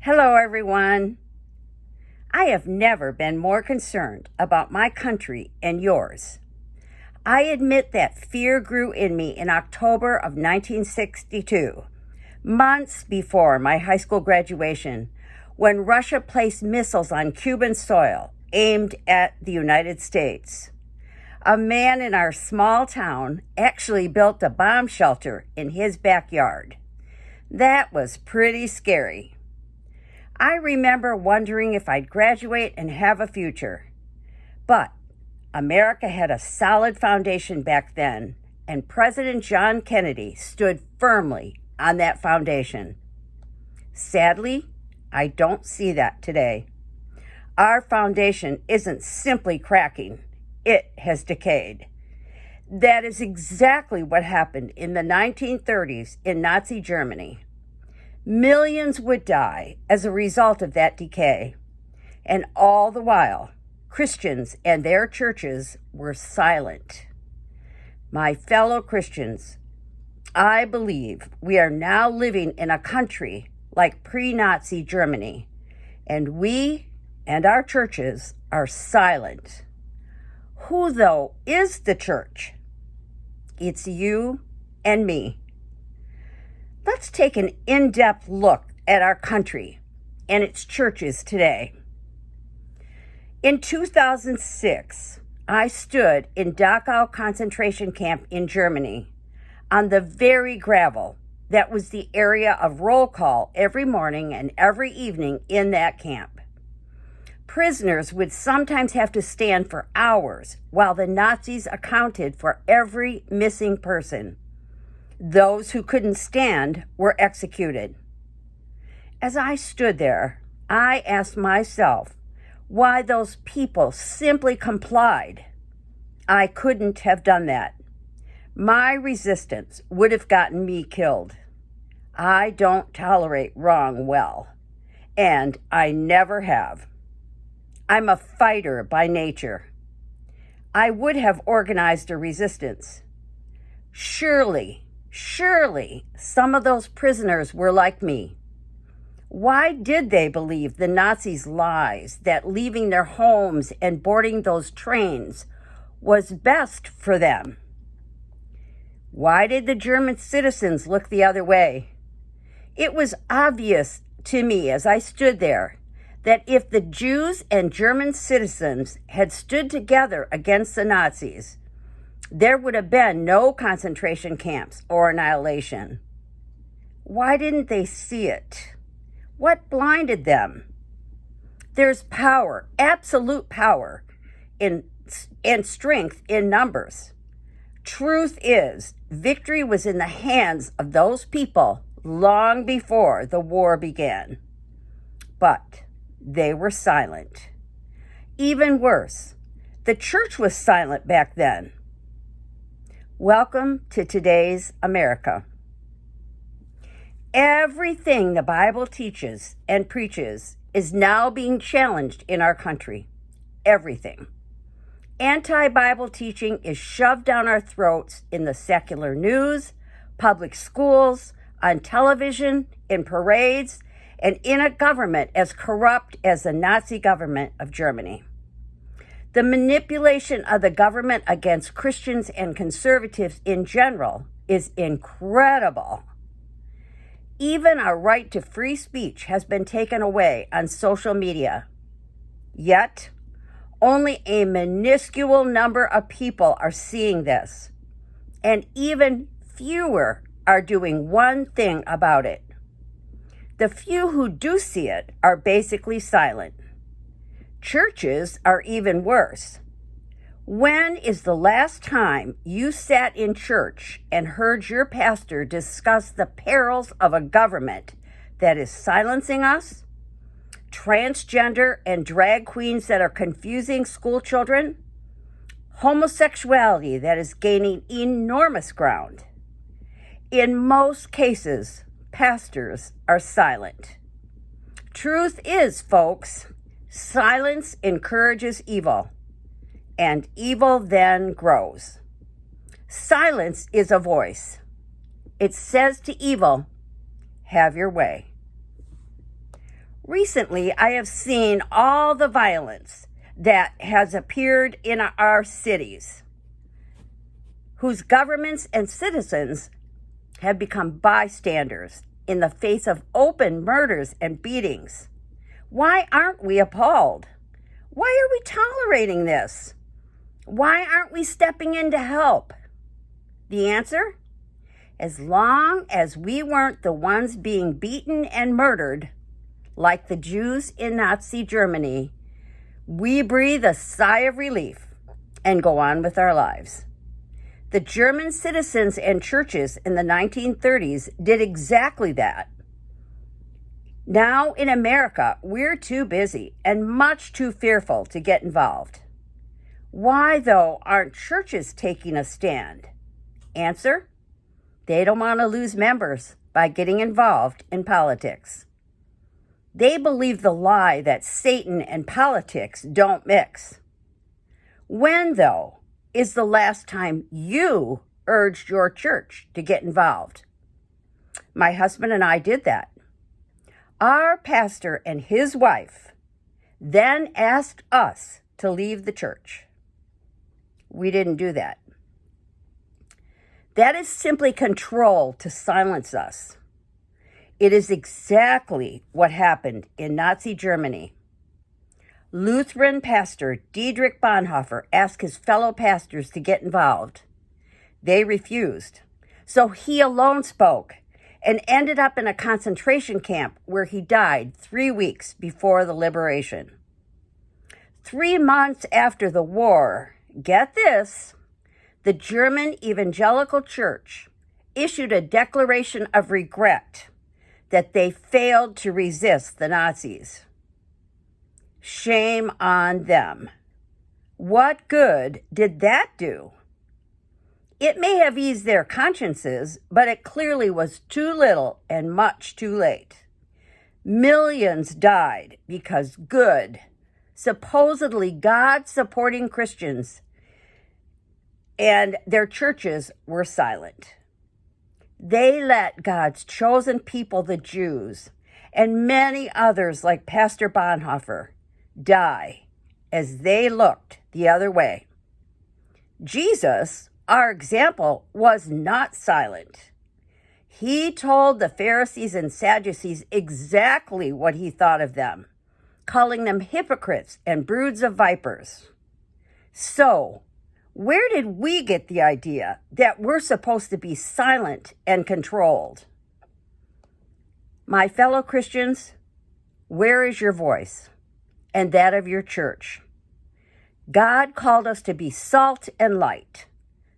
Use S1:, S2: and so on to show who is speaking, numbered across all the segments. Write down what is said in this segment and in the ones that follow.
S1: Hello, everyone. I have never been more concerned about my country and yours. I admit that fear grew in me in October of 1962, months before my high school graduation, when Russia placed missiles on Cuban soil aimed at the United States. A man in our small town actually built a bomb shelter in his backyard. That was pretty scary. I remember wondering if I'd graduate and have a future. But America had a solid foundation back then, and President John Kennedy stood firmly on that foundation. Sadly, I don't see that today. Our foundation isn't simply cracking, it has decayed. That is exactly what happened in the 1930s in Nazi Germany. Millions would die as a result of that decay, and all the while, Christians and their churches were silent. My fellow Christians, I believe we are now living in a country like pre-Nazi Germany, and we and our churches are silent. Who, though, is the church? It's you and me. Let's take an in-depth look at our country and its churches today. In 2006, I stood in Dachau concentration camp in Germany on the very gravel that was the area of roll call every morning and every evening in that camp. Prisoners would sometimes have to stand for hours while the Nazis accounted for every missing person. Those who couldn't stand were executed. As I stood there, I asked myself why those people simply complied. I couldn't have done that. My resistance would have gotten me killed. I don't tolerate wrong well, and I never have. I'm a fighter by nature. I would have organized a resistance. Surely, some of those prisoners were like me. Why did they believe the Nazis' lies that leaving their homes and boarding those trains was best for them? Why did the German citizens look the other way? It was obvious to me as I stood there that if the Jews and German citizens had stood together against the Nazis, there would have been no concentration camps or annihilation. Why didn't they see it? What blinded them? There's power, absolute power, and strength in numbers. Truth is, victory was in the hands of those people long before the war began. But they were silent. Even worse, the church was silent back then. Welcome to today's America. Everything the Bible teaches and preaches is now being challenged in our country. Everything. Anti-Bible teaching is shoved down our throats in the secular news, public schools, on television, in parades, and in a government as corrupt as the Nazi government of Germany. The manipulation of the government against Christians and conservatives in general is incredible. Even our right to free speech has been taken away on social media. Yet, only a minuscule number of people are seeing this, and even fewer are doing one thing about it. The few who do see it are basically silent. Churches are even worse. When is the last time you sat in church and heard your pastor discuss the perils of a government that is silencing us? Transgender and drag queens that are confusing school children? Homosexuality that is gaining enormous ground? In most cases, pastors are silent. Truth is, folks, silence encourages evil, and evil then grows. Silence is a voice. It says to evil, have your way. Recently, I have seen all the violence that has appeared in our cities, whose governments and citizens have become bystanders in the face of open murders and beatings. Why aren't we appalled? Why are we tolerating this? Why aren't we stepping in to help? The answer? As long as we weren't the ones being beaten and murdered, like the Jews in Nazi Germany, we breathe a sigh of relief and go on with our lives. The German citizens and churches in the 1930s did exactly that. Now in America, we're too busy and much too fearful to get involved. Why, though, aren't churches taking a stand? Answer: they don't want to lose members by getting involved in politics. They believe the lie that Satan and politics don't mix. When, though, is the last time you urged your church to get involved? My husband and I did that. Our pastor and his wife then asked us to leave the church. We didn't do that. That is simply control to silence us. It is exactly what happened in Nazi Germany. Lutheran pastor Dietrich Bonhoeffer asked his fellow pastors to get involved. They refused. So he alone spoke and ended up in a concentration camp where he died 3 weeks before the liberation. 3 months after the war, get this, the German Evangelical Church issued a declaration of regret that they failed to resist the Nazis. Shame on them. What good did that do? It may have eased their consciences, but it clearly was too little and much too late. Millions died because good, supposedly God-supporting Christians and their churches were silent. They let God's chosen people, the Jews, and many others like Pastor Bonhoeffer, die as they looked the other way. Jesus, our example, was not silent. He told the Pharisees and Sadducees exactly what he thought of them, calling them hypocrites and broods of vipers. So, where did we get the idea that we're supposed to be silent and controlled? My fellow Christians, where is your voice and that of your church? God called us to be salt and light.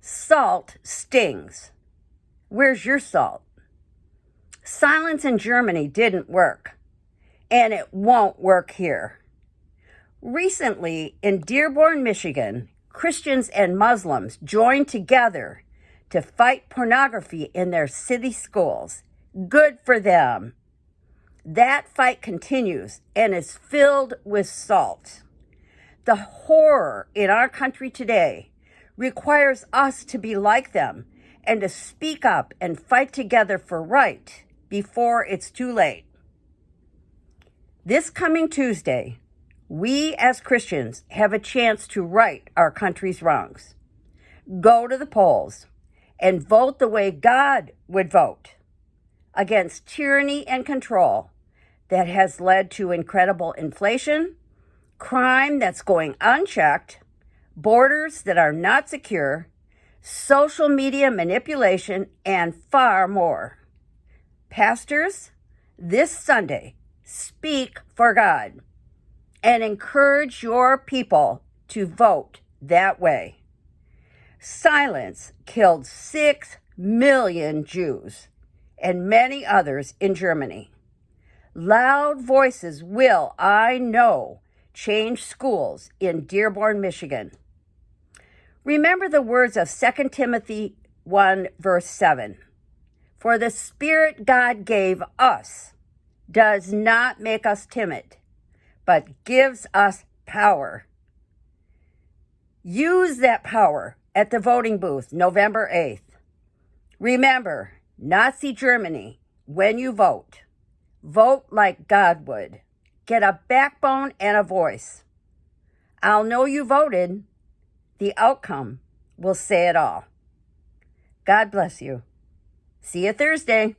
S1: Salt stings. Where's your salt? Silence in Germany didn't work, and it won't work here. Recently, in Dearborn, Michigan, Christians and Muslims joined together to fight pornography in their city schools. Good for them. That fight continues and is filled with salt. The horror in our country today requires us to be like them and to speak up and fight together for right before it's too late. This coming Tuesday, we as Christians have a chance to right our country's wrongs. Go to the polls and vote the way God would vote against tyranny and control that has led to incredible inflation, crime that's going unchecked, borders that are not secure, social media manipulation, and far more. Pastors, this Sunday, speak for God and encourage your people to vote that way. Silence killed 6 million Jews and many others in Germany. Loud voices will, I know, change schools in Dearborn, Michigan. Remember the words of 2 Timothy 1, verse 7. For the Spirit God gave us does not make us timid, but gives us power. Use that power at the voting booth November 8th. Remember, Nazi Germany, when you vote, vote like God would. get a backbone and a voice. I'll know you voted. The outcome will say it all. God bless you. See you Thursday.